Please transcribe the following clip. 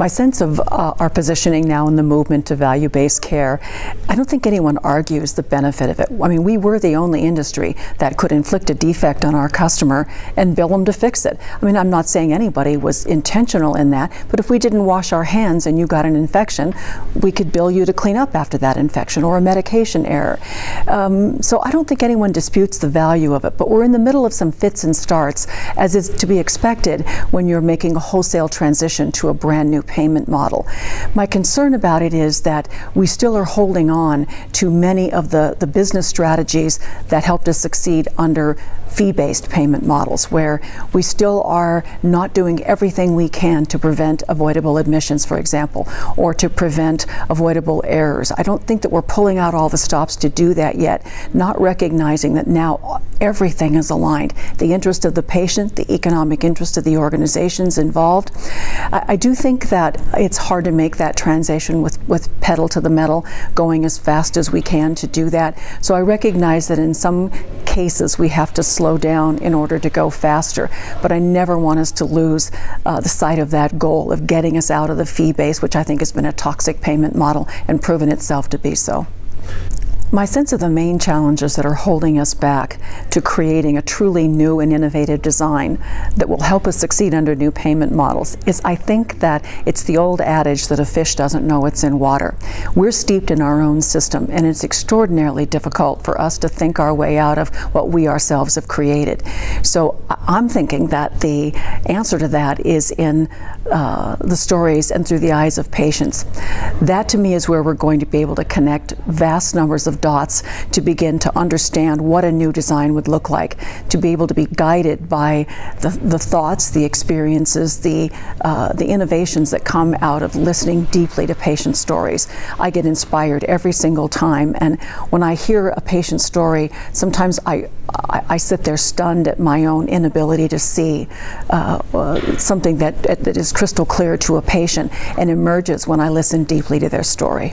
My sense of our positioning now in the movement to value-based care, I don't think anyone argues the benefit of it. I mean, we were the only industry that could inflict a defect on our customer and bill them to fix it. I mean, I'm not saying anybody was intentional in that, but if we didn't wash our hands and you got an infection, we could bill you to clean up after that infection, or a medication error. So I don't think anyone disputes the value of it, but we're in the middle of some fits and starts, as is to be expected when you're making a wholesale transition to a brand new payment model. My concern about it is that we still are holding on to many of the business strategies that helped us succeed under fee-based payment models, where we still are not doing everything we can to prevent avoidable admissions, for example, or to prevent avoidable errors. I don't think that we're pulling out all the stops to do that yet, not recognizing that now everything is aligned. The interest of the patient, the economic interest of the organizations involved. I do think that it's hard to make that transition with pedal to the metal, going as fast as we can to do that. So I recognize that in some cases we have to slow down in order to go faster, but I never want us to lose the sight of that goal of getting us out of the fee base, which I think has been a toxic payment model and proven itself to be so. My sense of the main challenges that are holding us back to creating a truly new and innovative design that will help us succeed under new payment models is, I think that it's the old adage that a fish doesn't know it's in water. We're steeped in our own system, and it's extraordinarily difficult for us to think our way out of what we ourselves have created. So I'm thinking that the answer to that is in the stories and through the eyes of patients. That to me is where we're going to be able to connect vast numbers of dots to begin to understand what a new design would look like, to be able to be guided by the thoughts, the experiences, the innovations that come out of listening deeply to patient stories. I get inspired every single time, and when I hear a patient story, sometimes I sit there stunned at my own inability to see something that is crystal clear to a patient and emerges when I listen deeply to their story.